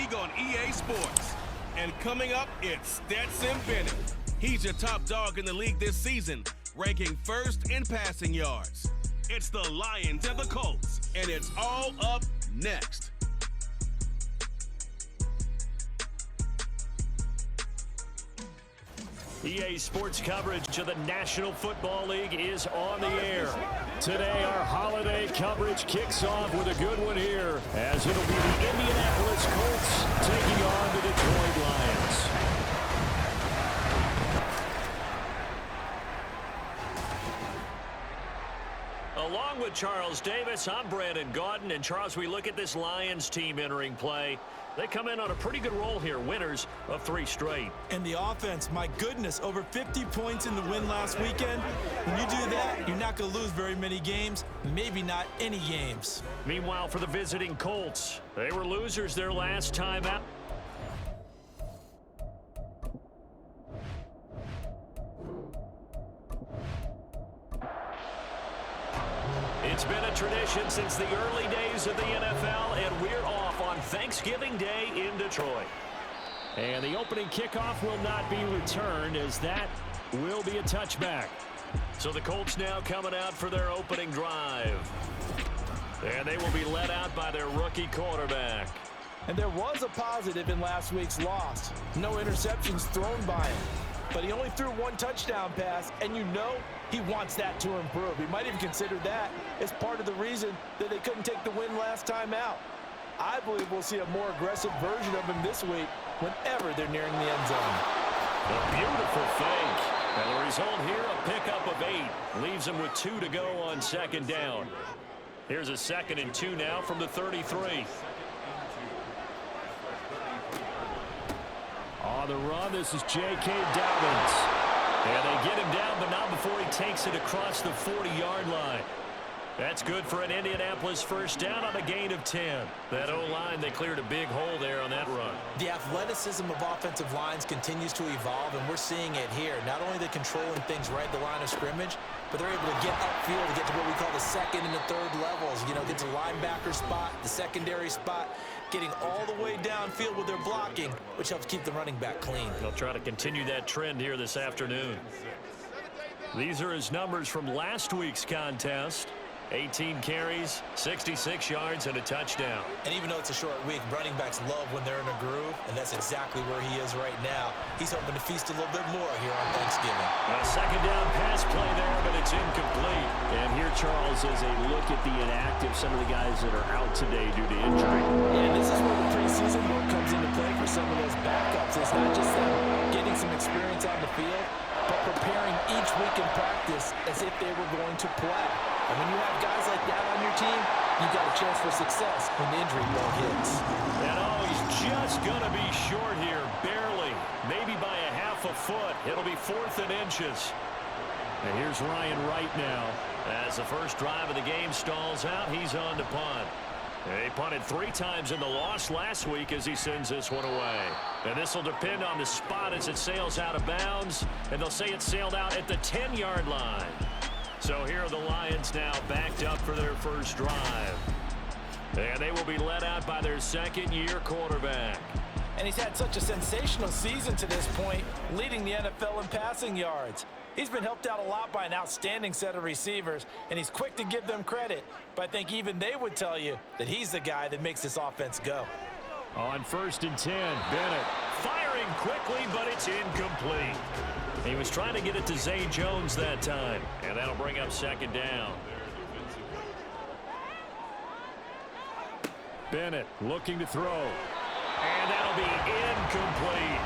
league on EA Sports. And coming up, it's Stetson Bennett. He's your top dog in the league this season, ranking first in passing yards. It's the Lions and the Colts, and it's all up next. EA Sports coverage of the National Football League is on the air. Today, our holiday coverage kicks off with a good one here, as it'll be the Indianapolis Colts taking on the Detroit Lions. Along with Charles Davis, I'm Brandon Gaudin. And Charles, we look at this Lions team entering play. They come in on a pretty good roll here, winners of 3 straight. And the offense, my goodness, over 50 points in the win last weekend. When you do that, you're not going to lose very many games, maybe not any games. Meanwhile, for the visiting Colts, they were losers their last time out. It's been a tradition since the early days of the NFL, and we're off on Thanksgiving Day in Detroit. And the opening kickoff will not be returned, as that will be a touchback. So the Colts now coming out for their opening drive. And they will be led out by their rookie quarterback. And there was a positive in last week's loss. No interceptions thrown by him. But he only threw 1 touchdown pass, and you know he wants that to improve. He might even consider that as part of the reason that they couldn't take the win last time out. I believe we'll see a more aggressive version of him this week whenever they're nearing the end zone. A beautiful fake. And the result here, a pickup of 8. Leaves him with 2 to go on second down. Here's a 2nd and 2 now from the 33. On the run, this is J.K. Dobbins. And they get him down, but not before he takes it across the 40-yard line. That's good for an Indianapolis first down on a gain of 10. That O-line, they cleared a big hole there on that run. The athleticism of offensive lines continues to evolve, and we're seeing it here. Not only they're controlling things right at the line of scrimmage, but they're able to get upfield to get to what we call the 2nd and the 3rd levels. You know, get to linebacker spot, the secondary spot, getting all the way downfield with their blocking, which helps keep the running back clean. They'll try to continue that trend here this afternoon. These are his numbers from last week's contest. 18 carries, 66 yards, and a touchdown. And even though it's a short week, running backs love when they're in a groove, and that's exactly where he is right now. He's hoping to feast a little bit more here on Thanksgiving. A second down pass play there, but it's incomplete. And here, Charles, is a look at the inactive, some of the guys that are out today due to injury. And this is where the preseason work comes into play for some of those backups. It's not just them getting some experience on the field, but preparing each week in practice as if they were going to play. And when you have guys like that on your team, you've got a chance for success when the injury bug hits. And he's just going to be short here, barely, maybe by a half a foot. It'll be 4th and inches. And here's Ryan Wright now. As the first drive of the game stalls out, he's on to punt. He punted 3 times in the loss last week as he sends this one away. And this will depend on the spot as it sails out of bounds. And they'll say it sailed out at the 10-yard line. So here are the Lions now backed up for their first drive. And they will be led out by their 2nd-year quarterback. And he's had such a sensational season to this point, leading the NFL in passing yards. He's been helped out a lot by an outstanding set of receivers, and he's quick to give them credit. But I think even they would tell you that he's the guy that makes this offense go. On 1st and 10, Bennett firing quickly, but it's incomplete. He was trying to get it to Zay Jones that time, and that'll bring up 2nd down. Bennett looking to throw, and that'll be incomplete.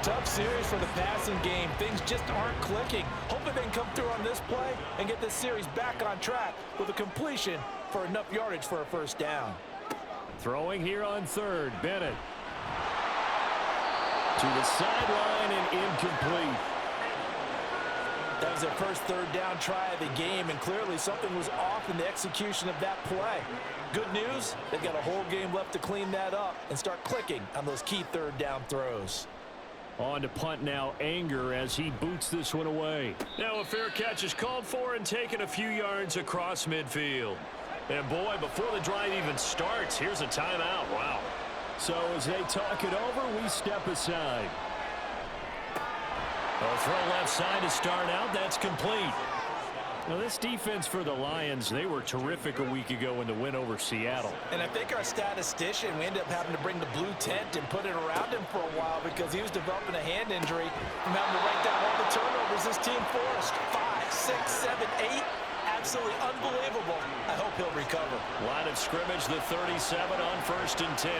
Tough series for the passing game. Things just aren't clicking. Hoping they can come through on this play and get this series back on track with a completion for enough yardage for a first down. Throwing here on 3rd, Bennett. To the sideline and incomplete. That was their first 3rd down try of the game, and clearly something was off in the execution of that play. Good news, they've got a whole game left to clean that up and start clicking on those key 3rd down throws. On to punt now, Anger, as he boots this one away. Now a fair catch is called for and taken a few yards across midfield. And boy, before the drive even starts, here's a timeout. Wow. So as they talk it over, we step aside. A throw left side to start out. That's complete. Now, this defense for the Lions, they were terrific a week ago in the win over Seattle. And I think our statistician, we ended up having to bring the blue tent and put it around him for a while because he was developing a hand injury from having to write down all the turnovers this team forced. 5, 6, 7, 8. Absolutely unbelievable. I hope he'll recover. Line of scrimmage, the 37 on 1st and 10.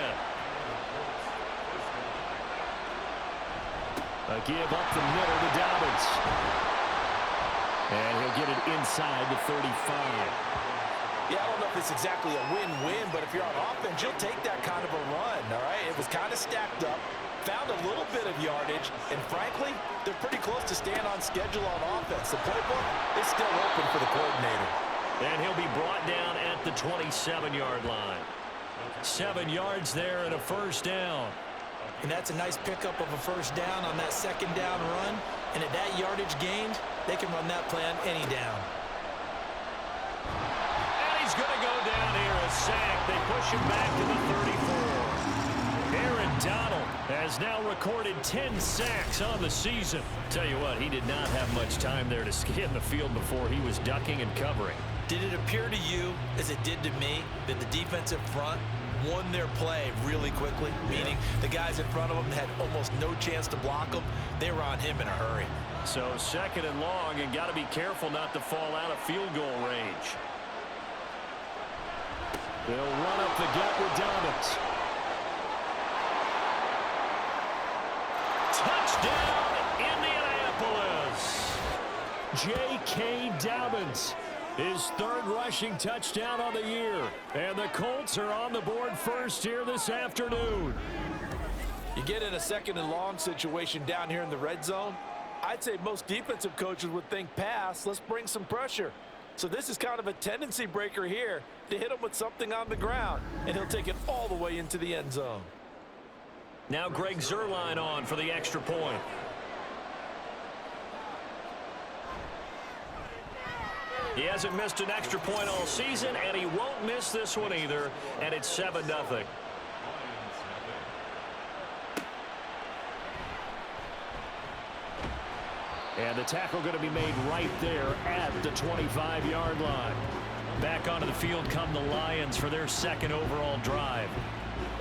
A give up the middle to Dobbins. And he'll get it inside the 35. Yeah, I don't know if it's exactly a win-win, but if you're on offense, you'll take that kind of a run, all right? It was kind of stacked up, found a little bit of yardage, and frankly, they're pretty close to staying on schedule on offense. The playbook is still open for the coordinator. And he'll be brought down at the 27-yard line. 7 yards there and a first down. And that's a nice pickup of a first down on that second down run. And at that yardage gained, they can run that play on any down. And he's going to go down here, a sack. They push him back to the 34. Aaron Donald has now recorded 10 sacks on the season. Tell you what, he did not have much time there to scan the field before he was ducking and covering. Did it appear to you, as it did to me, that the defensive front won their play really quickly, meaning the guys in front of them had almost no chance to block them? They were on him in a hurry. So 2nd and long, and got to be careful not to fall out of field goal range. They'll run up the gut with Dobbins. Touchdown, Indianapolis. J.K. Dobbins. His 3rd rushing touchdown on the year. And the Colts are on the board first here this afternoon. You get in a 2nd and long situation down here in the red zone, I'd say most defensive coaches would think pass, let's bring some pressure. So this is kind of a tendency breaker here to hit him with something on the ground, and he'll take it all the way into the end zone. Now Greg Zuerlein on for the extra point. He hasn't missed an extra point all season, and he won't miss this one either, and it's 7-0. And the tackle going to be made right there at the 25-yard line. Back onto the field come the Lions for their 2nd overall drive.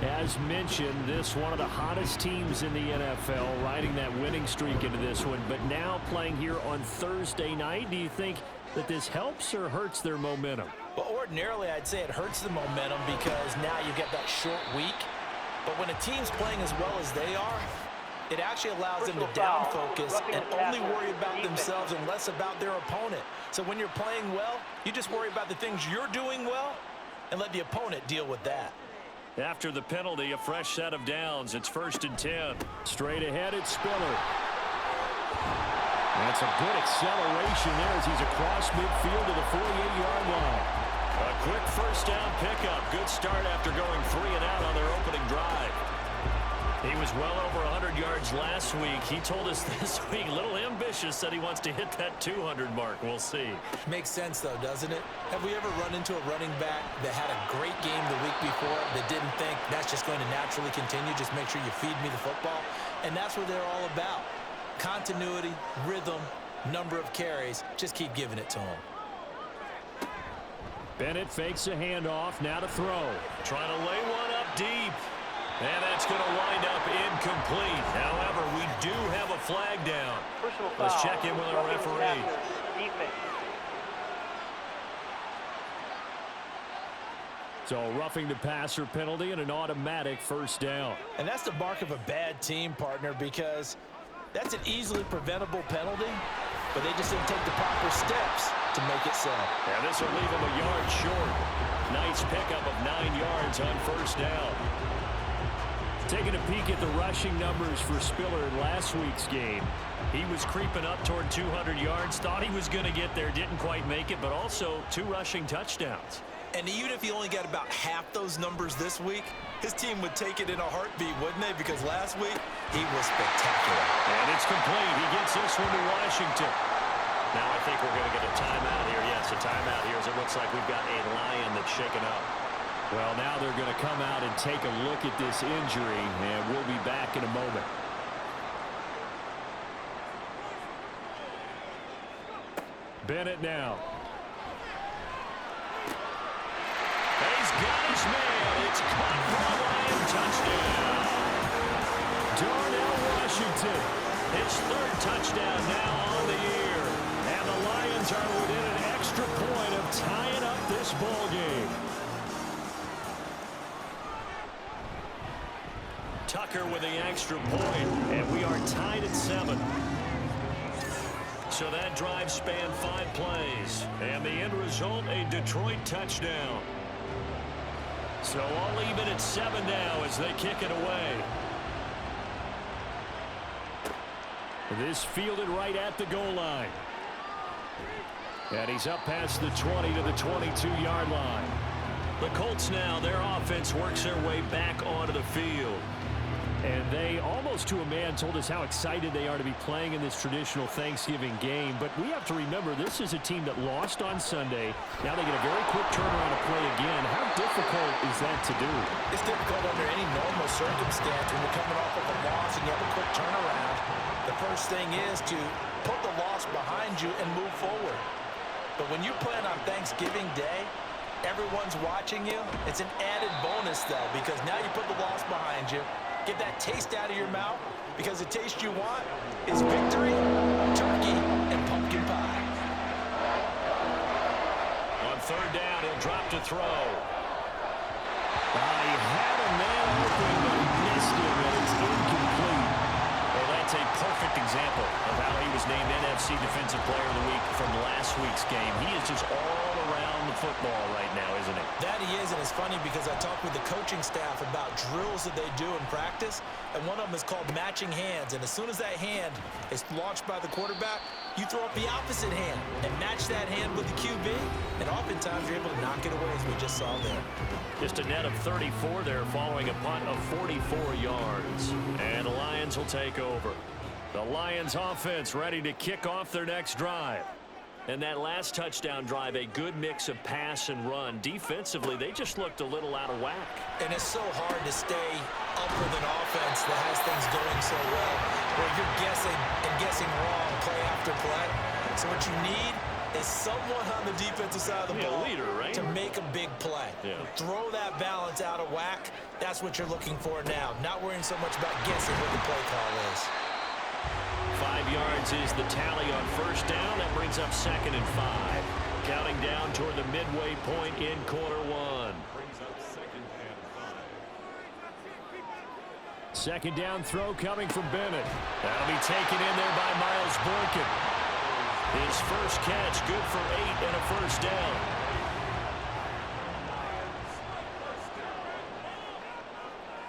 As mentioned, this one of the hottest teams in the NFL, riding that winning streak into this one, but now playing here on Thursday night. Do you think that this helps or hurts their momentum? Well, ordinarily, I'd say it hurts the momentum because now you get that short week. But when a team's playing as well as they are, it actually allows them to down focus and only worry about themselves and less about their opponent. So when you're playing well, you just worry about the things you're doing well and let the opponent deal with that. After the penalty, a fresh set of downs. It's 1st and 10. Straight ahead, it's Spiller. That's a good acceleration there as he's across midfield to the 48-yard line. A quick first down pickup. Good start after going 3 and out on their opening drive. He was well over 100 yards last week. He told us this week, a little ambitious, said he wants to hit that 200 mark. We'll see. Makes sense, though, doesn't it? Have we ever run into a running back that had a great game the week before that didn't think that's just going to naturally continue? Just make sure you feed me the football. And that's what they're all about. Continuity, rhythm, number of carries. Just keep giving it to him. Bennett fakes a handoff. Now to throw. Trying to lay one up deep. And that's going to wind up incomplete. However, we do have a flag down. Let's check in with our referee. So roughing the passer penalty and an automatic first down. And that's the mark of a bad team, partner, because that's an easily preventable penalty, but they just didn't take the proper steps to make it so. And this will leave them a yard short. Nice pickup of 9 yards on first down. Taking a peek at the rushing numbers for Spiller in last week's game. He was creeping up toward 200 yards. Thought he was going to get there. Didn't quite make it, but also 2 rushing touchdowns. And even if he only got about half those numbers this week, his team would take it in a heartbeat, wouldn't they? Because last week, he was spectacular. And it's complete. He gets this one to Washington. Now I think we're going to get a timeout here. Yes, a timeout here as it looks like we've got a Lion that's shaken up. Well, now they're going to come out and take a look at this injury, and we'll be back in a moment. Bennett now. He's got his man. It's caught for a Lion touchdown. Darnell Washington, his third touchdown now on the year. And the Lions are within an extra point of tying up this ball game. Tucker with the extra point, and we are tied at 7. So that drive spanned 5 plays, and the end result, a Detroit touchdown. So all even at 7 now as they kick it away. This fielded right at the goal line. And he's up past the 20 to the 22-yard line. The Colts now, their offense works their way back onto the field. And they, almost to a man, told us how excited they are to be playing in this traditional Thanksgiving game. But we have to remember, this is a team that lost on Sunday. Now they get a very quick turnaround to play again. How difficult is that to do? It's difficult under any normal circumstance when you're coming off of a loss and you have a quick turnaround. The first thing is to put the loss behind you and move forward. But when you play on Thanksgiving Day, everyone's watching you. It's an added bonus, though, because now you put the loss behind you. Get that taste out of your mouth, because the taste you want is victory, turkey, and pumpkin pie. On third down, he'll drop to throw. He had a man open, but he missed him, and it's incomplete. Well, that's a perfect example of how he was named NFC Defensive Player of the Week from last week's game. He is just all around the football right now, isn't he? That he is, and it's funny because I talked with the coaching staff about drills that they do in practice, and one of them is called matching hands. And as soon as that hand is launched by the quarterback, you throw up the opposite hand and match that hand with the QB, and oftentimes you're able to knock it away, as we just saw there. Just a net of 34 there following a punt of 44 yards. And the Lions will take over. The Lions offense ready to kick off their next drive. And that last touchdown drive, a good mix of pass and run. Defensively, they just looked a little out of whack. And it's so hard to stay up with an offense that has things going so well, where you're guessing and guessing wrong play after play. So what you need is someone on the defensive side of the ball, leader, right? to make a big play. Yeah. Throw that balance out of whack. That's what you're looking for now. Not worrying so much about guessing what the play call is. 5 yards is the tally on first down. That brings up 2nd and 5. Counting down toward the midway point in quarter 1. Second down throw coming from Bennett. That'll be taken in there by Miles Boykin. His first catch, good for 8 and a first down.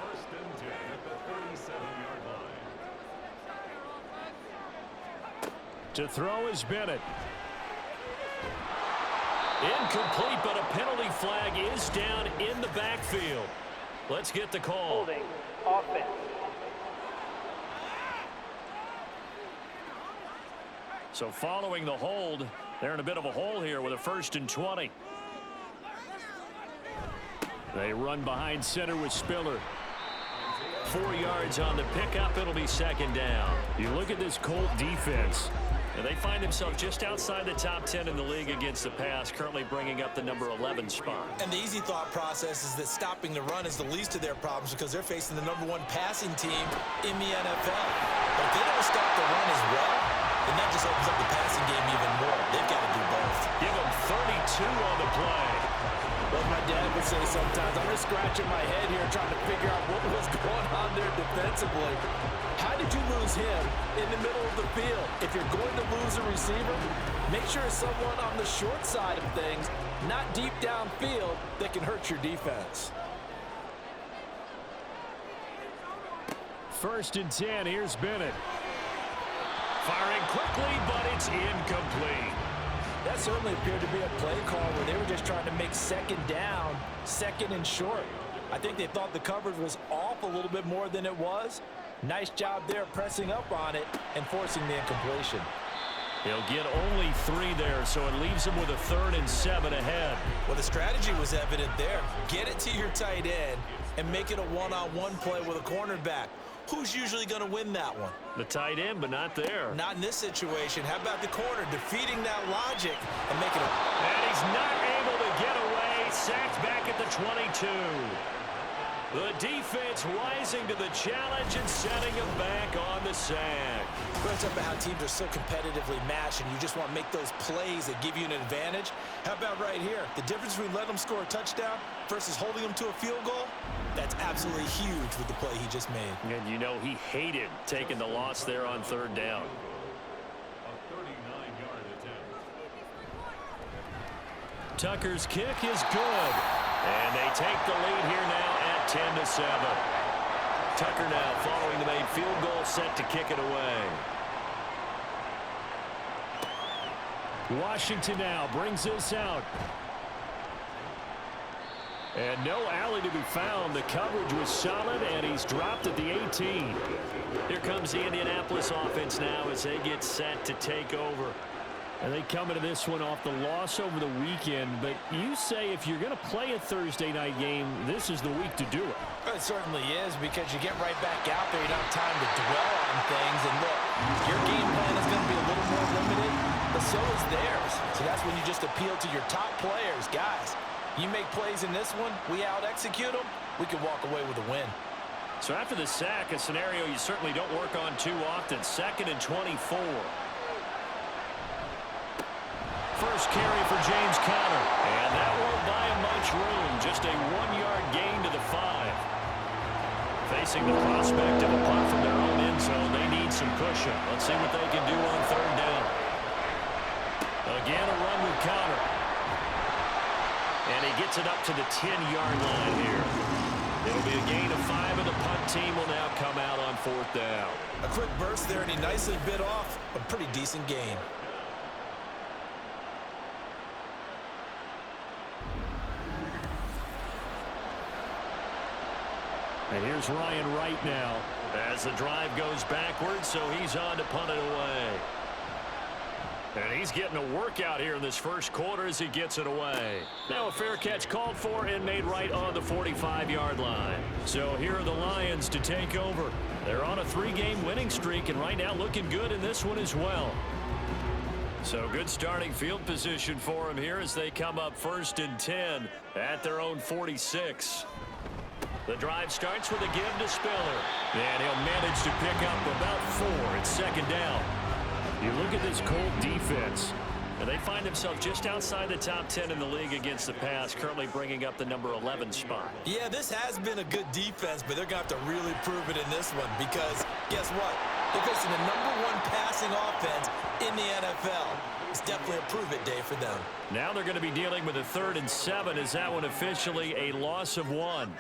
First and 10 at the 37-yard line. To throw is Bennett. Incomplete, but a penalty flag is down in the backfield. Let's get the call. Holding offense. So following the hold, they're in a bit of a hole here with a 1st and 20. They run behind center with Spiller. 4 yards on the pickup. It'll be 2nd down. You look at this Colt defense. And they find themselves just outside the top 10 in the league against the pass, currently bringing up the number 11 spot. And the easy thought process is that stopping the run is the least of their problems because they're facing the #1 passing team in the NFL. But if they don't stop the run as well, then that just opens up the passing game even more. They've got to do both. Give them 32 on the play. Like my dad would say sometimes, I'm just scratching my head here trying to figure out what was going on there defensively. How did you lose him in the middle of the field? If you're going to lose a receiver, make sure it's someone on the short side of things, not deep downfield, that can hurt your defense. 1st and 10, here's Bennett. Firing quickly, but it's incomplete. That certainly appeared to be a play call where they were just trying to make 2nd down, 2nd and short. I think they thought the coverage was off a little bit more than it was. Nice job there pressing up on it and forcing the incompletion. He'll get only 3 there, so it leaves him with a 3rd and 7 ahead. Well, the strategy was evident there. Get it to your tight end and make it a one-on-one play with a cornerback. Who's usually going to win that one? The tight end, but not there. Not in this situation. How about the corner defeating that logic and making it? And he's not able to get away. Sacked back at the 22. The defense rising to the challenge and setting him back on the sack. We're talking about how teams are so competitively matched and you just want to make those plays that give you an advantage. How about right here? The difference between letting them score a touchdown versus holding them to a field goal, that's absolutely huge with the play he just made. And you know he hated taking the loss there on 3rd down. A 39-yard attempt. Tucker's kick is good. And they take the lead here now at 10-7. Tucker now following the made field goal, set to kick it away. Washington now brings this out. And no alley to be found. The coverage was solid, and he's dropped at the 18. Here comes the Indianapolis offense now as they get set to take over. And they come into this one off the loss over the weekend. But you say if you're going to play a Thursday night game, this is the week to do it. It certainly is, because you get right back out there. You don't have time to dwell on things. And look, your game plan is going to be a little more limited, but so is theirs. So that's when you just appeal to your top players. Guys, you make plays in this one, we out-execute them, we can walk away with a win. So after the sack, a scenario you certainly don't work on too often. 2nd and 24. First carry for James Conner. And that won't buy him much room. Just a 1-yard gain to the 5. Facing the prospect of a punt from their own end zone, they need some cushion. Let's see what they can do on 3rd down. Again, a run with Conner. And he gets it up to the 10-yard line here. It'll be a gain of 5, and the punt team will now come out on 4th down. A quick burst there, and he nicely bit off a pretty decent gain. And here's Ryan Wright now as the drive goes backwards, so he's on to punt it away. And he's getting a workout here in this first quarter as he gets it away. Now a fair catch called for and made right on the 45-yard line. So here are the Lions to take over. They're on a 3-game winning streak and right now looking good in this one as well. So good starting field position for them here as they come up 1st and 10 at their own 46. The drive starts with a give to Spiller. And he'll manage to pick up about 4. It's 2nd down. You look at this Colt defense, and they find themselves just outside the top 10 in the league against the pass, currently bringing up the number 11 spot. Yeah, this has been a good defense, but they're going to have to really prove it in this one because, guess what? They're facing the #1 passing offense in the NFL. It's definitely a prove-it day for them. Now they're going to be dealing with a 3rd and 7. Is that one officially a loss of 1?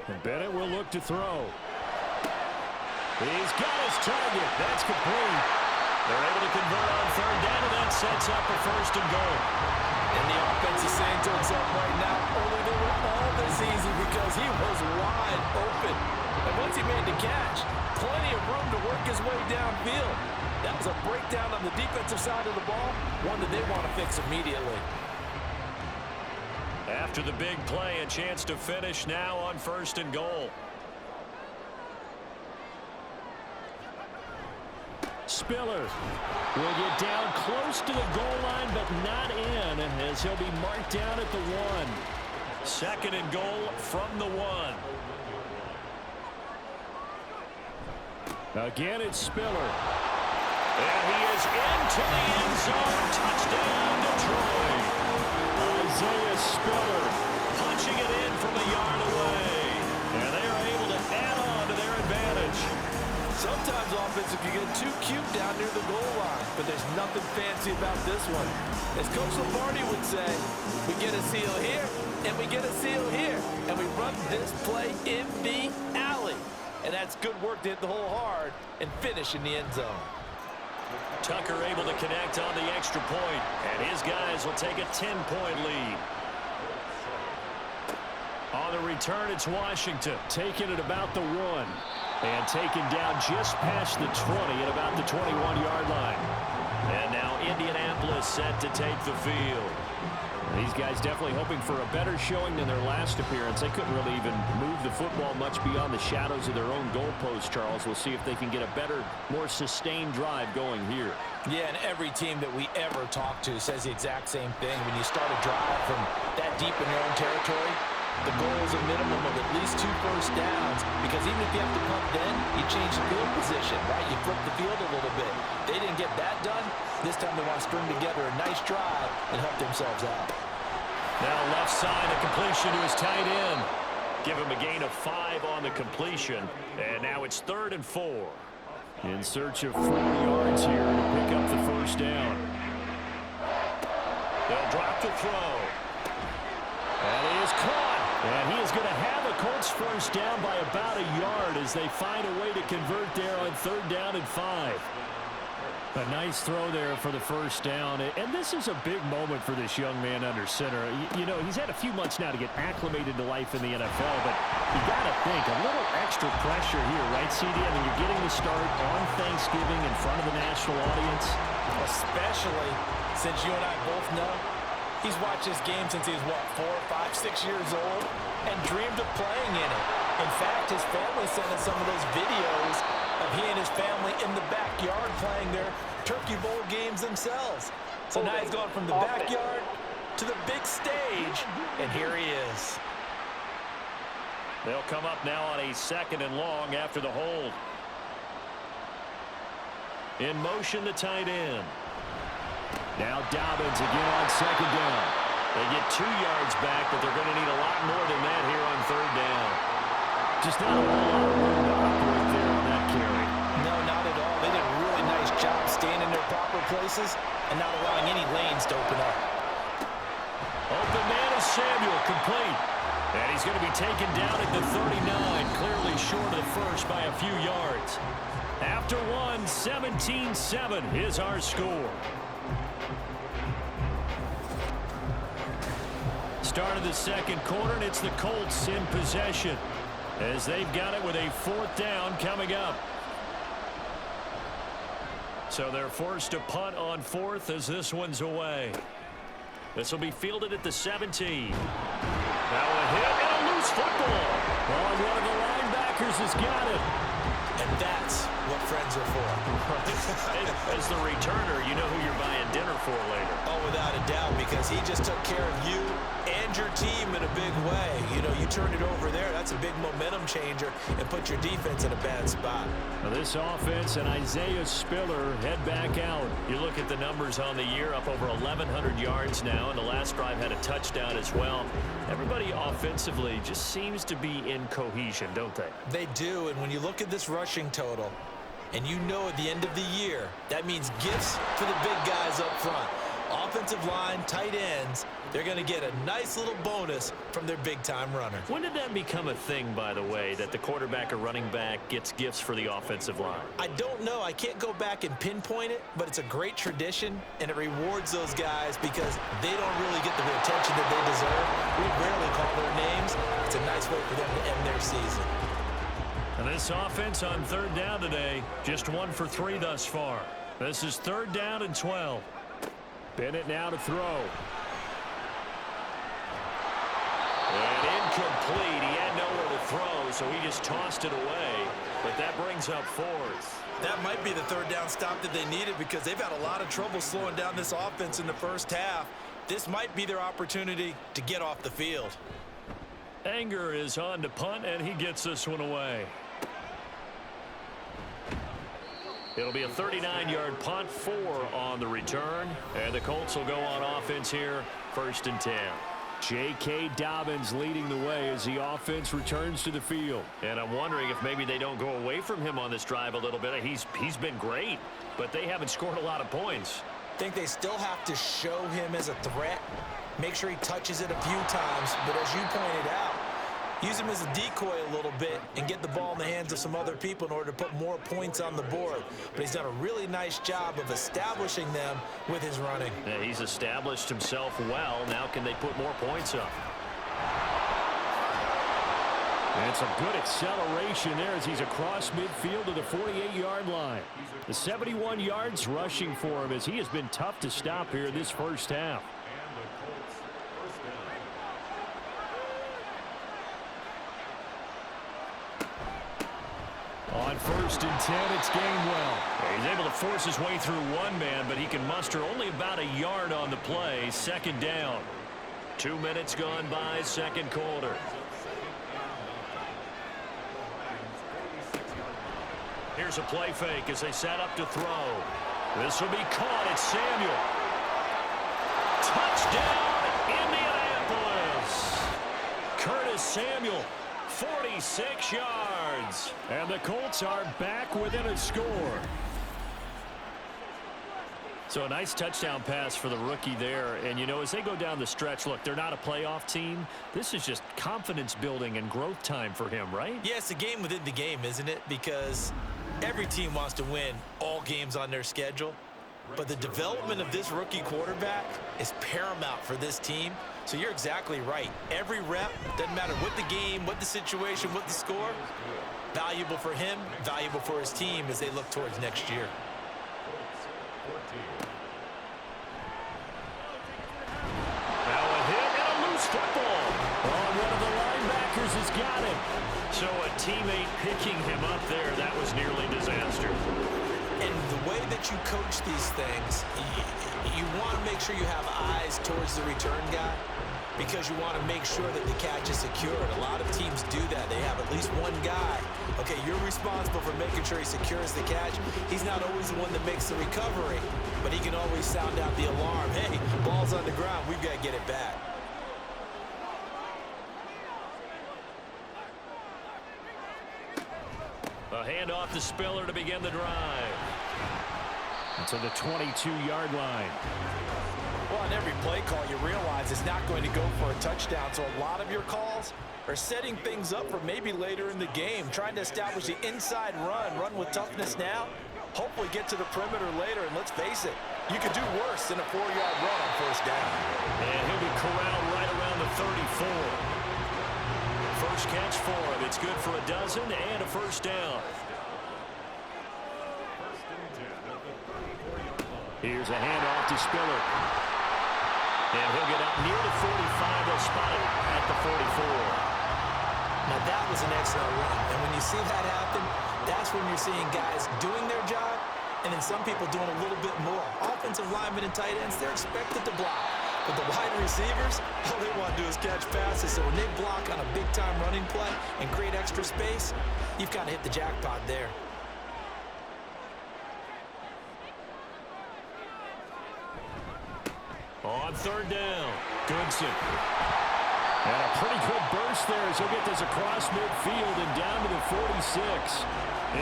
And Bennett will look to throw. He's got his target. That's complete. They're able to convert on 3rd down, and that sets up a 1st and goal. And the offense is saying to itself right now, only they were all this easy because he was wide open. And once he made the catch, plenty of room to work his way downfield. That was a breakdown on the defensive side of the ball, one that they want to fix immediately. After the big play, a chance to finish now on 1st and goal. Spiller will get down close to the goal line, but not in, as he'll be marked down at the 1. 2nd and goal from the 1. Again, it's Spiller. And he is into the end zone. Touchdown, Detroit. Isaiah Spiller punching it in from a yard away. And they are able to add on to their advantage. Sometimes offense can get too cute down near the goal line, but there's nothing fancy about this one. As Coach Lombardi would say, we get a seal here, and we get a seal here, and we run this play in the alley. And that's good work to hit the hole hard and finish in the end zone. Tucker able to connect on the extra point, and his guys will take a 10-point lead. On the return, it's Washington taking it about the 1. And taken down just past the 20 at about the 21-yard line. And now Indianapolis set to take the field. These guys definitely hoping for a better showing than their last appearance. They couldn't really even move the football much beyond the shadows of their own goalpost, Charles. We'll see if they can get a better, more sustained drive going here. Yeah, and every team that we ever talk to says the exact same thing. When you start a drive from that deep in your own territory, the goal is a minimum of at least 2 first downs, because even if you have to punt then, you change the field position, right? You flip the field a little bit. They didn't get that done. This time they want to string together a nice drive and help themselves out. Now left side, a completion to his tight end. Give him a gain of 5 on the completion. And now it's 3rd and 4. In search of 4 yards here to pick up the first down. They'll drop the throw. And he is caught. And he is going to have a Colts first down by about a yard as they find a way to convert there on 3rd down and 5. A nice throw there for the first down. And this is a big moment for this young man under center. You know, he's had a few months now to get acclimated to life in the NFL, but you got to think, a little extra pressure here, right, CD? I mean, you're getting the start on Thanksgiving in front of the national audience. Especially since you and I both know he's watched this game since he was, what, 4, 5, 6 years old and dreamed of playing in it. In fact, his family sent us some of those videos of he and his family in the backyard playing their Turkey Bowl games themselves. So now he's gone from the backyard to the big stage, and here he is. They'll come up now on a 2nd and long after the hold. In motion, the tight end. Now Dobbins again on 2nd down. They get 2 yards back, but they're going to need a lot more than that here on 3rd down. Just not a whole lot of room to operate there on that carry. No, not at all. They did a really nice job staying in their proper places and not allowing any lanes to open up. Open man is Samuel, complete. And he's going to be taken down at the 39, clearly short of the first by a few yards. After one, 17-7 is our score. Start of the 2nd quarter, and it's the Colts in possession as they've got it with a 4th down coming up. So they're forced to punt on 4th as this one's away. This will be fielded at the 17. Now a hit and a loose football. Well, one of the linebackers has got it. And that's what friends are for. As the returner, you know who you're buying dinner for later. Oh, without a doubt, because he just took care of you and your team in a big way. You know, you turned it over there. That's a big momentum changer and put your defense in a bad spot. Now this offense and Isaiah Spiller head back out. You look at the numbers on the year, up over 1,100 yards now, and the last drive had a touchdown as well. Everybody offensively just seems to be in cohesion, don't they? They do, and when you look at this rushing total, and you know at the end of the year, that means gifts for the big guys up front. Offensive line, tight ends, they're going to get a nice little bonus from their big-time runner. When did that become a thing, by the way, that the quarterback or running back gets gifts for the offensive line? I don't know. I can't go back and pinpoint it, but it's a great tradition, and it rewards those guys because they don't really get the attention that they deserve. We rarely call their names. It's a nice way for them to end their season. And this offense on 3rd down today, just 1 for 3 thus far. This is 3rd down and 12. Bennett now to throw. And incomplete. He had nowhere to throw, so he just tossed it away. But that brings up 4th. That might be the 3rd down stop that they needed because they've had a lot of trouble slowing down this offense in the first half. This might be their opportunity to get off the field. Anger is on to punt, and he gets this one away. It'll be a 39-yard punt, 4 on the return. And the Colts will go on offense here, 1st and 10. J.K. Dobbins leading the way as the offense returns to the field. And I'm wondering if maybe they don't go away from him on this drive a little bit. He's been great, but they haven't scored a lot of points. I think they still have to show him as a threat. Make sure he touches it a few times. But as you pointed out, use him as a decoy a little bit and get the ball in the hands of some other people in order to put more points on the board. But he's done a really nice job of establishing them with his running. Yeah, he's established himself well. Now can they put more points up? And some good acceleration there as he's across midfield to the 48-yard line. The 71 yards rushing for him as he has been tough to stop here this first half. On 1st and 10, it's Gainwell. He's able to force his way through one man, but he can muster only about a yard on the play. 2nd down. 2 minutes gone by, 2nd quarter. Here's a play fake as they set up to throw. This will be caught. It's Samuel. Touchdown, Indianapolis. Curtis Samuel, 46 yards. And the Colts are back within a score. So a nice touchdown pass for the rookie there. And, you know, as they go down the stretch, look, they're not a playoff team. This is just confidence building and growth time for him, right? Yeah, it's a game within the game, isn't it? Because every team wants to win all games on their schedule. But the development of this rookie quarterback is paramount for this team. So you're exactly right. Every rep, doesn't matter what the game, what the situation, what the score, valuable for him, valuable for his team as they look towards next year. Now a hit and a loose football. Oh, one of the linebackers has got it. So a teammate picking him up there, that was nearly disaster. And the way that you coach these things, you want to make sure you have eyes towards the return guy because you want to make sure that the catch is secured. A lot of teams do that. They have at least one guy. Okay, you're responsible for making sure he secures the catch. He's not always the one that makes the recovery, but he can always sound out the alarm. Hey, ball's on the ground. We've got to get it back. A handoff to Spiller to begin the drive. To the 22-yard line. Well, on every play call, you realize it's not going to go for a touchdown. So a lot of your calls are setting things up for maybe later in the game, trying to establish the inside run with toughness now, hopefully get to the perimeter later. And let's face it, you could do worse than a 4-yard run on 1st down. And he'll be corralled right around the 34. First catch for him. It's good for a dozen and a 1st down. Here's a handoff to Spiller. And he'll get up near the 45. They'll spot it at the 44. Now, that was an excellent run. And when you see that happen, that's when you're seeing guys doing their job and then some people doing a little bit more. Offensive linemen and tight ends, they're expected to block. But the wide receivers, all they want to do is catch passes. So when they block on a big-time running play and create extra space, you've kind of hit the jackpot there. On 3rd down, Goodson. And a pretty good burst there as he'll get this across midfield and down to the 46.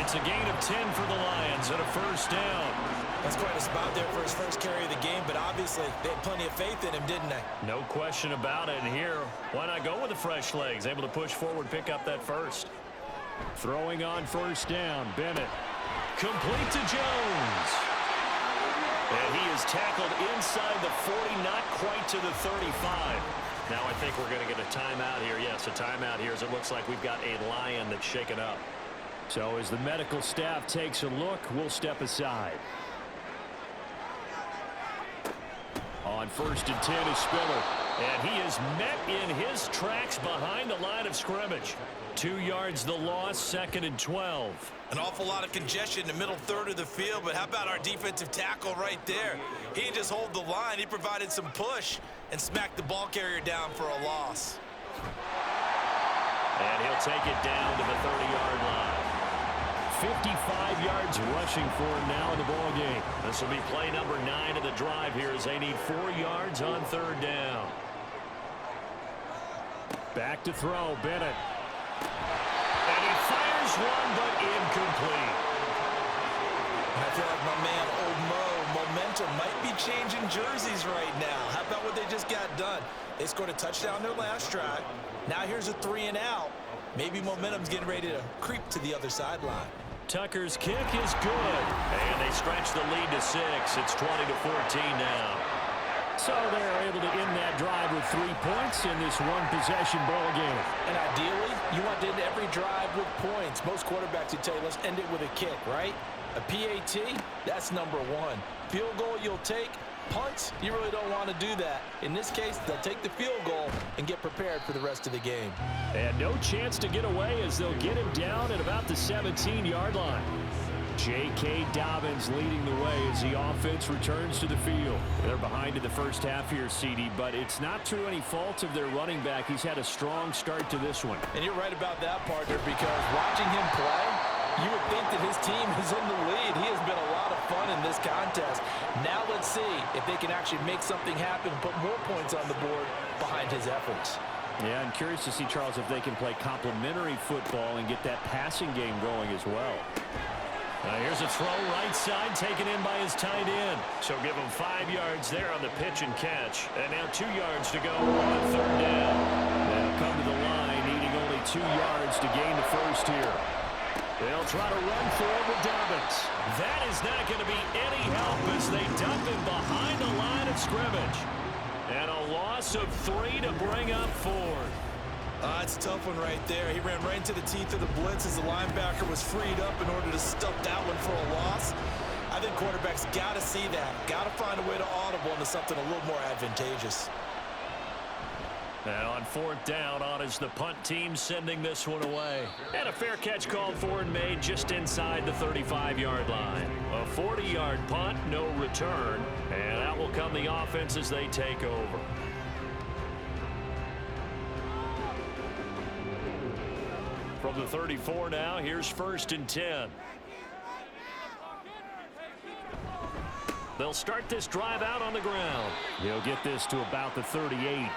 It's a gain of 10 for the Lions and a 1st down. That's quite a spot there for his first carry of the game, but obviously they had plenty of faith in him, didn't they? No question about it. And here, why not go with the fresh legs? Able to push forward, pick up that first. Throwing on 1st down, Bennett. Complete to Jones. And he is tackled inside the 40, not quite to the 35. Now I think we're going to get a timeout here. Yes, a timeout here as it looks like we've got a Lion that's shaken up. So as the medical staff takes a look, we'll step aside. On 1st and 10 is Spiller. And he is met in his tracks behind the line of scrimmage. 2 yards the loss, 2nd and 12. An awful lot of congestion in the middle third of the field, but how about our defensive tackle right there? He didn't just hold the line, he provided some push and smacked the ball carrier down for a loss. And he'll take it down to the 30-yard line. 55 yards rushing for him now in the ball game. This will be play number 9 of the drive here as they need 4 yards on 3rd down. Back to throw, Bennett. And he fires one, but incomplete. And I feel like my man, Old Mo, momentum might be changing jerseys right now. How about what they just got done? They scored a touchdown their last drive. Now here's a 3 and out. Maybe momentum's getting ready to creep to the other sideline. Tucker's kick is good. And they stretch the lead to 6. It's 20-14 now. So they're able to end that drive with 3 points in this one-possession ball game. And ideally, you want to end every drive with points. Most quarterbacks would tell you, let's end it with a kick, right? A PAT, that's number one. Field goal you'll take. Punts, you really don't want to do that. In this case, they'll take the field goal and get prepared for the rest of the game. And no chance to get away as they'll get him down at about the 17-yard line. J.K. Dobbins leading the way as the offense returns to the field. They're behind in the first half here, CD, but it's not through any fault of their running back. He's had a strong start to this one. And you're right about that, partner, because watching him play, you would think that his team is in the lead. He has been a lot of fun in this contest. Now let's see if they can actually make something happen and put more points on the board behind his efforts. Yeah, I'm curious to see, Charles, if they can play complementary football and get that passing game going as well. Here's a throw right side taken in by his tight end. So give him 5 yards there on the pitch and catch. And now 2 yards to go on third down. They'll come to the line needing only 2 yards to gain the first here. They'll try to run for it with Dobbins. That is not going to be any help as they dump him behind the line of scrimmage. And a loss of 3 to bring up 4. It's a tough one right there. He ran right into the teeth of the blitz as the linebacker was freed up in order to stuff that one for a loss. I think quarterbacks got to see that. Got to find a way to audible into something a little more advantageous. Now on fourth down, on is the punt team sending this one away. And a fair catch called for and made just inside the 35-yard line. A 40-yard punt, no return. And that will come the offense as they take over. From the 34 now, here's 1st and 10. They'll start this drive out on the ground. He'll get this to about the 38.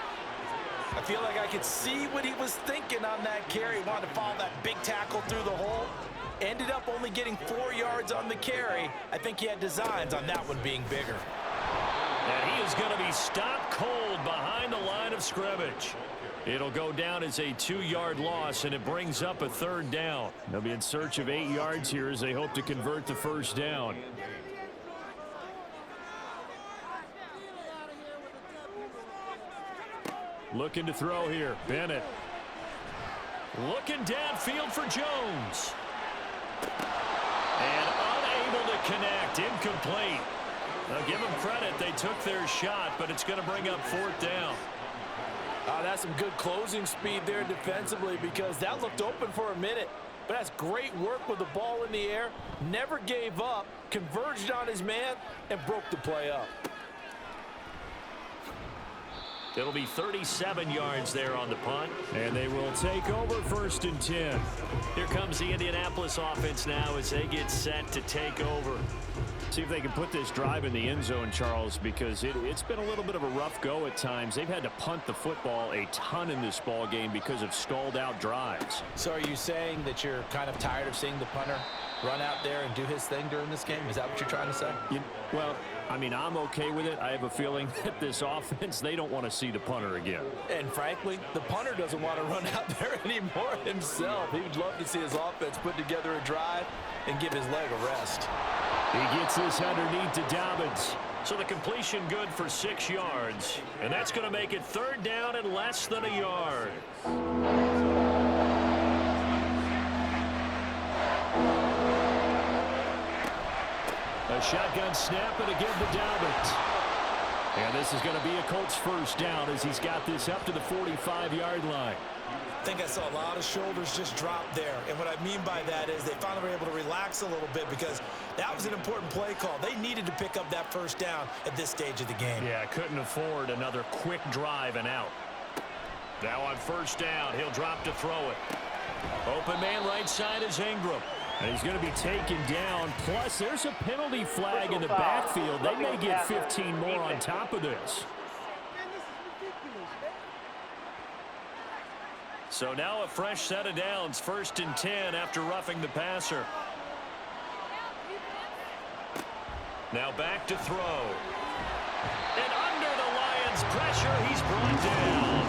I feel like I could see what he was thinking on that carry. He wanted to follow that big tackle through the hole. Ended up only getting 4 yards on the carry. I think he had designs on that one being bigger. And he is going to be stopped cold behind the line of scrimmage. It'll go down as a 2-yard loss, and it brings up a third down. They'll be in search of 8 yards here as they hope to convert the first down. Looking to throw here. Bennett. Looking downfield for Jones. And unable to connect. Incomplete. Now give them credit. They took their shot, but it's going to bring up 4th down. That's some good closing speed there defensively because that looked open for a minute. But that's great work with the ball in the air. Never gave up. Converged on his man and broke the play up. It'll be 37 yards there on the punt. And they will take over 1st and 10. Here comes the Indianapolis offense now as they get set to take over. See if they can put this drive in the end zone, Charles, because it's been a little bit of a rough go at times. They've had to punt the football a ton in this ball game because of stalled out drives. So are you saying that you're kind of tired of seeing the punter run out there and do his thing during this game? Is that what you're trying to say? Well, I mean, I'm okay with it. I have a feeling that this offense, they don't want to see the punter again. And frankly, the punter doesn't want to run out there anymore himself. He would love to see his offense put together a drive and give his leg a rest. He gets this underneath to Dobbins. So the completion good for 6 yards. And that's going to make it 3rd down and less than a yard. A shotgun snap and again to Dobbins. And this is going to be a Colts first down as he's got this up to the 45-yard line. I think I saw a lot of shoulders just drop there. And what I mean by that is they finally were able to relax a little bit because that was an important play call. They needed to pick up that first down at this stage of the game. Yeah, couldn't afford another quick drive and out. Now on first down, he'll drop to throw it. Open man right side is Ingram. And he's going to be taken down. Plus, there's a penalty flag in the backfield. They may get 15 more on top of this. So now a fresh set of downs, 1st and 10 after roughing the passer. Now back to throw. And under the Lions' pressure, he's brought down.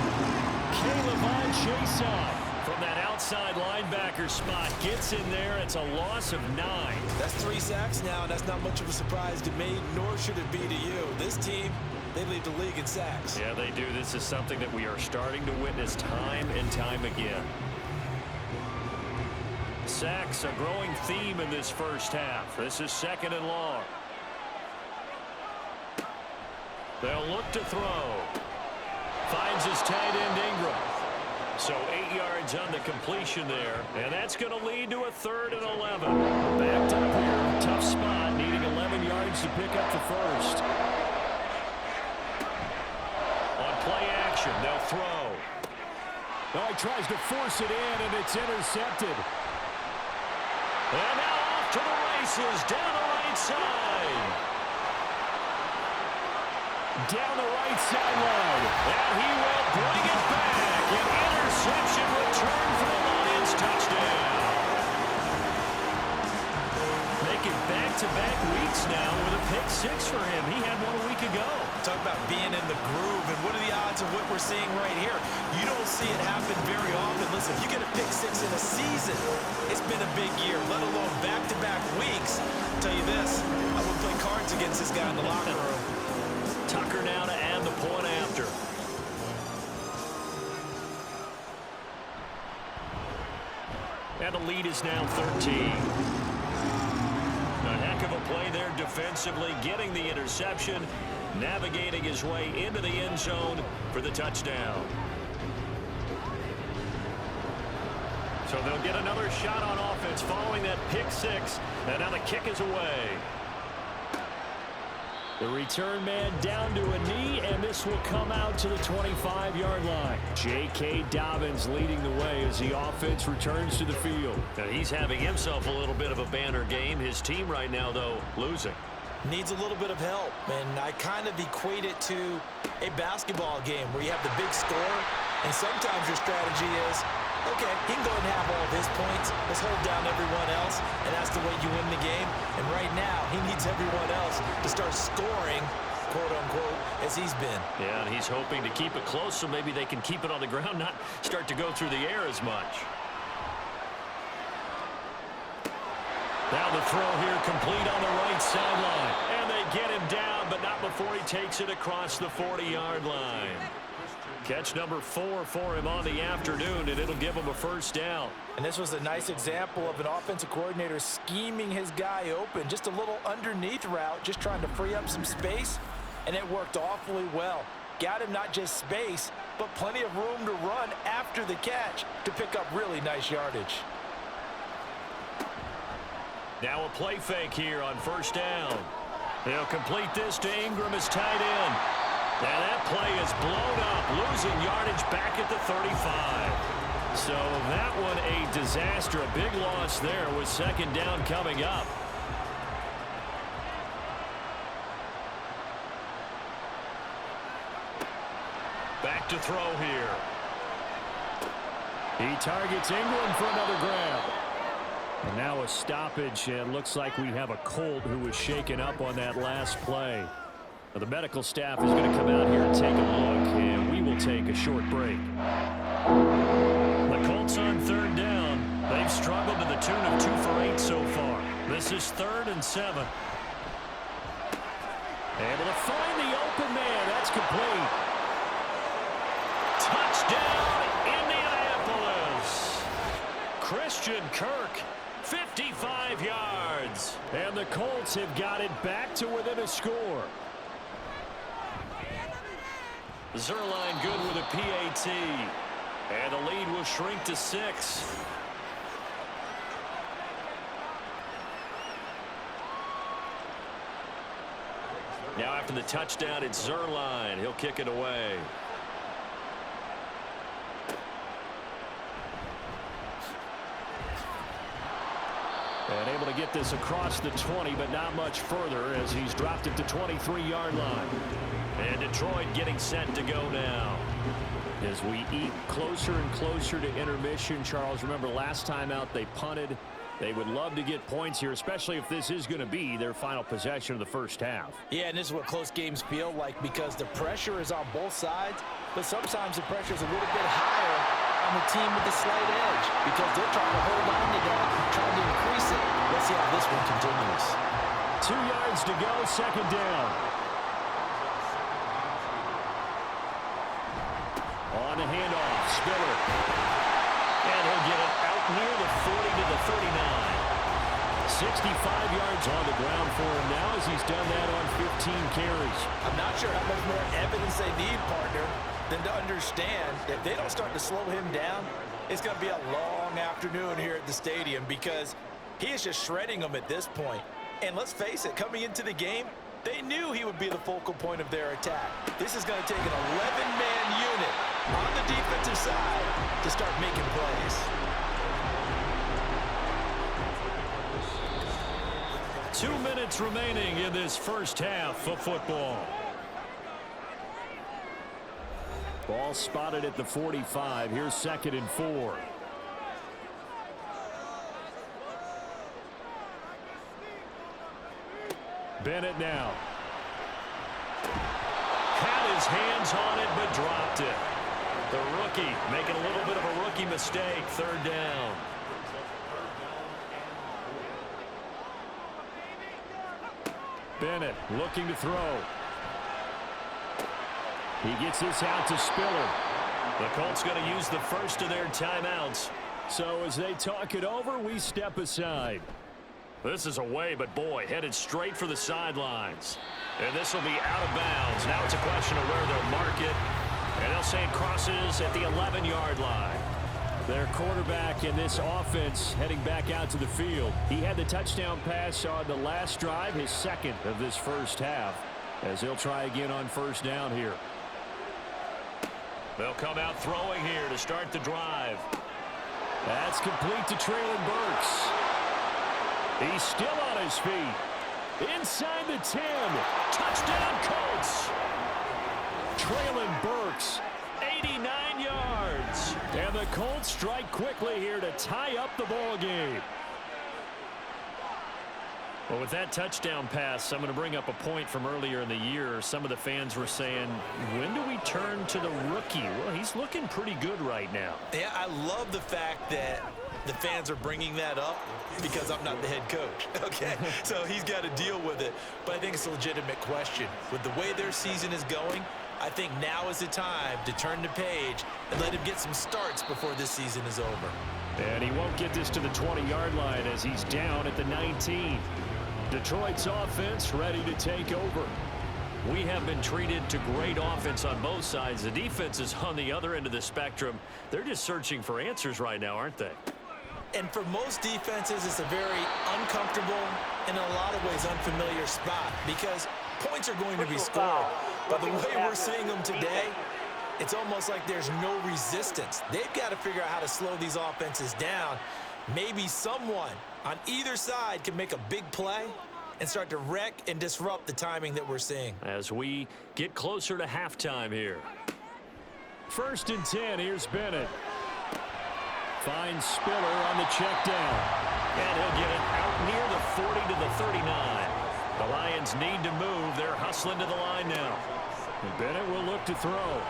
Caleb Chason from that outside linebacker spot gets in there. It's a loss of 9. That's 3 sacks now, and that's not much of a surprise to me, nor should it be to you. This team they lead the league in sacks. Yeah, they do. This is something that we are starting to witness time and time again. Sacks, a growing theme in this first half. This is 2nd and long. They'll look to throw. Finds his tight end Ingram. So 8 yards on the completion there. And that's going to lead to a 3rd and 11. Backed up here. Tough spot. Needing 11 yards to pick up the first. On play action, they'll throw. Oh, he tries to force it in, and it's intercepted. And now off to the races. Down the right side. Down the right sideline. And he will bring it back. An interception return for the Lions touchdown. Making back-to-back weeks now with a pick 6 for him. He had one a week ago. Talk about being in the groove, and what are the odds of what we're seeing right here? You don't see it happen very often. Listen, if you get a pick 6 in a season, it's been a big year, let alone back-to-back weeks. I'll tell you this, I would play cards against this guy in the locker room. Tucker now to add the point after. And the lead is now 13. A heck of a play there defensively, getting the interception, navigating his way into the end zone for the touchdown. So they'll get another shot on offense following that pick 6, and now the kick is away. The return man down to a knee, and this will come out to the 25-yard line. J.K. Dobbins leading the way as the offense returns to the field. Now he's having himself a little bit of a banner game. His team right now, though, losing. Needs a little bit of help, and I kind of equate it to a basketball game where you have the big score, and sometimes your strategy is, okay, he can go ahead and have all of his points. Let's hold down everyone else, and that's the way you win the game. And right now, he needs everyone else to start scoring, quote-unquote, as he's been. Yeah, and he's hoping to keep it close so maybe they can keep it on the ground, not start to go through the air as much. Now the throw here complete on the right sideline. And they get him down, but not before he takes it across the 40-yard line. Catch number 4 for him on the afternoon, and it'll give him a first down. And this was a nice example of an offensive coordinator scheming his guy open. Just a little underneath route, just trying to free up some space, and it worked awfully well. Got him not just space, but plenty of room to run after the catch to pick up really nice yardage. Now a play fake here on first down. They'll complete this to Ingram as tight end. And that play is blown up, losing yardage back at the 35. So that one a disaster, a big loss there with 2nd down coming up. Back to throw here. He targets Ingram for another grab. And now a stoppage, and looks like we have a Colt who was shaken up on that last play. Now the medical staff is going to come out here and take a look, and we will take a short break. The Colts on 3rd down. They've struggled to the tune of 2 for 8 so far. This is 3rd and 7. Able to find the open man. That's complete. Touchdown, Indianapolis. Christian Kirk, 55 yards. And the Colts have got it back to within a score. Zerline good with a PAT. And the lead will shrink to 6. Now after the touchdown, it's Zerline. He'll kick it away. And able to get this across the 20, but not much further as he's dropped it to 23-yard line. And Detroit getting set to go now. As we eat closer and closer to intermission, Charles, remember last time out they punted. They would love to get points here, especially if this is going to be their final possession of the first half. Yeah, and this is what close games feel like because the pressure is on both sides, but sometimes the pressure is a little bit higher on the team with the slight edge because they're trying to hold on to that, trying to increase it. Let's see how this one continues. 2 yards to go, 2nd down. the handoff. Spiller. And he'll get it out near the 40 to the 39. 65 yards on the ground for him now as he's done that on 15 carries. I'm not sure how much more evidence they need, partner, than to understand that if they don't start to slow him down, it's going to be a long afternoon here at the stadium because he is just shredding them at this point. And let's face it, coming into the game, they knew he would be the focal point of their attack. This is going to take an 11-man unit on the defensive side to start making plays. 2 minutes remaining in this first half of football. Ball spotted at the 45. Here's 2nd and 4. Bennett now. Had his hands on it, but dropped it. The rookie making a little bit of a rookie mistake. 3rd down. Bennett looking to throw. He gets this out to Spiller. The Colts going to use the first of their timeouts. So as they talk it over, we step aside. This is away, but boy, headed straight for the sidelines. And this will be out of bounds. Now it's a question of where they'll mark it. And they'll say it crosses at the 11-yard line. Their quarterback in this offense heading back out to the field. He had the touchdown pass on the last drive, his 2nd of this first half, as he'll try again on 1st down here. They'll come out throwing here to start the drive. That's complete to Traylon Burks. He's still on his feet. Inside the 10. Touchdown Colts. Traylon Burks, 89 yards. And the Colts strike quickly here to tie up the ball game. Well, with that touchdown pass, I'm going to bring up a point from earlier in the year. Some of the fans were saying, when do we turn to the rookie? Well, he's looking pretty good right now. Yeah, I love the fact that the fans are bringing that up because I'm not the head coach, okay? So he's got to deal with it. But I think it's a legitimate question. With the way their season is going, I think now is the time to turn the page and let him get some starts before this season is over. And he won't get this to the 20-yard line as he's down at the 19. Detroit's offense ready to take over. We have been treated to great offense on both sides. The defense is on the other end of the spectrum. They're just searching for answers right now, aren't they? And for most defenses, it's a very uncomfortable and in a lot of ways unfamiliar spot because points are going to be scored. But the way we're seeing them today, it's almost like there's no resistance. They've got to figure out how to slow these offenses down. Maybe someone on either side can make a big play and start to wreck and disrupt the timing that we're seeing. As we get closer to halftime here. 1st and 10, here's Bennett. Finds Spiller on the check down. And he'll get it out near the 40 to the 39. The Lions need to move. They're hustling to the line now. And Bennett will look to throw.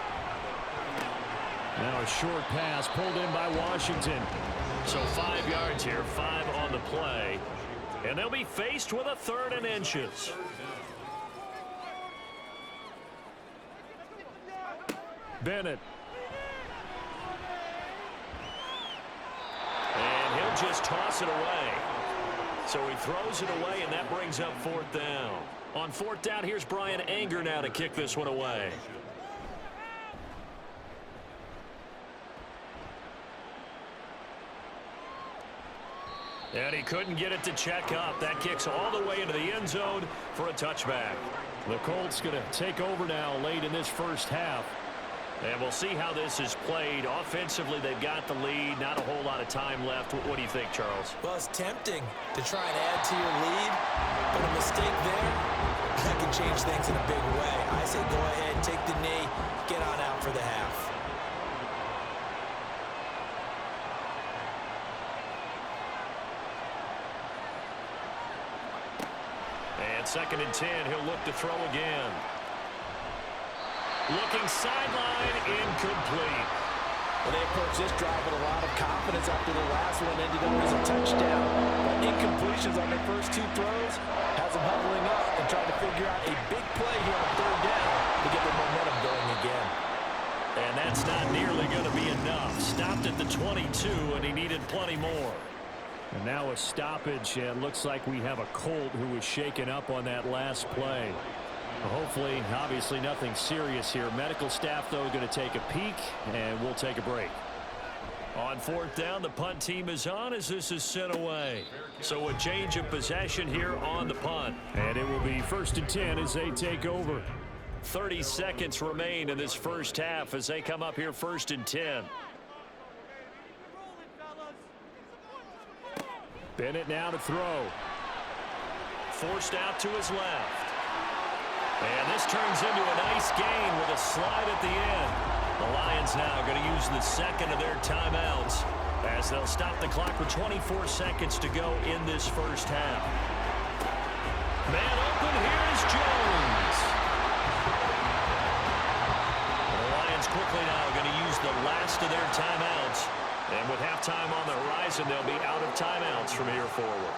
Now a short pass pulled in by Washington. So 5 yards here, 5 on the play. And they'll be faced with a 3rd and inches. Bennett. And he'll just toss it away. So he throws it away, and that brings up 4th down. On 4th down, here's Brian Anger now to kick this one away. And he couldn't get it to check up. That kicks all the way into the end zone for a touchback. The Colts going to take over now late in this first half. And we'll see how this is played. Offensively, they've got the lead. Not a whole lot of time left. What do you think, Charles? Well, it's tempting to try and add to your lead, but a mistake there, that can change things in a big way. I say go ahead, take the knee, get on out for the half. And 2nd and 10, he'll look to throw again. Looking sideline, incomplete. Well, they approach this drive with a lot of confidence after the last one ended up as a touchdown. But incompletions on their first 2 throws has them huddling up and trying to figure out a big play here on 3rd down to get their momentum going again. And that's not nearly going to be enough. Stopped at the 22, and he needed plenty more. And now a stoppage, and looks like we have a Colt who was shaken up on that last play. Hopefully, obviously nothing serious here. Medical staff, though, going to take a peek, and we'll take a break. On fourth down, the punt team is on as this is sent away. So a change of possession here on the punt. And it will be 1st and 10 as they take over. 30 seconds remain in this first half as they come up here 1st and 10. Bennett now to throw. Forced out to his left. And this turns into a nice gain with a slide at the end. The Lions now going to use the second of their timeouts as they'll stop the clock with 24 seconds to go in this first half. Man open, here's Jones. The Lions quickly now going to use the last of their timeouts. And with halftime on the horizon, they'll be out of timeouts from here forward.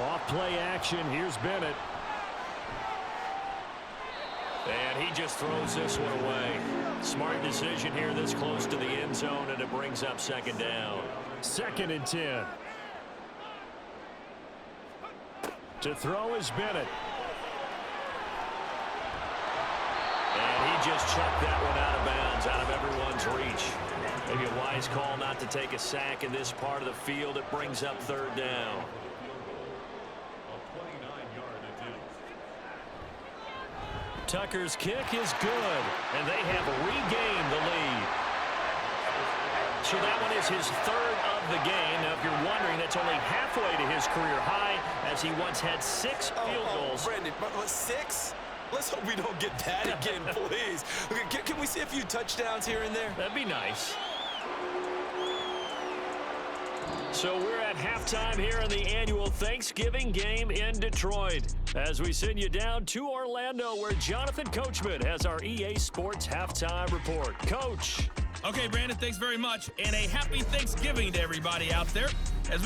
Off play action. Here's Bennett. And he just throws this one away. Smart decision here this close to the end zone, and it brings up 2nd down. 2nd and 10. To throw is Bennett. And he just chucked that one out of bounds, out of everyone's reach. Maybe a wise call not to take a sack in this part of the field. It brings up 3rd down. Tucker's kick is good, and they have regained the lead. So that one is his 3rd of the game. Now, if you're wondering, that's only halfway to his career high, as he once had 6 field goals. Brandon, 6? Let's hope we don't get that again, please. Can we see a few touchdowns here and there? That'd be nice. So we're at halftime here in the annual Thanksgiving game in Detroit, as we send you down to Orlando, where Jonathan Coachman has our EA Sports halftime report. Coach. Okay, Brandon, thanks very much. And a happy Thanksgiving to everybody out there. As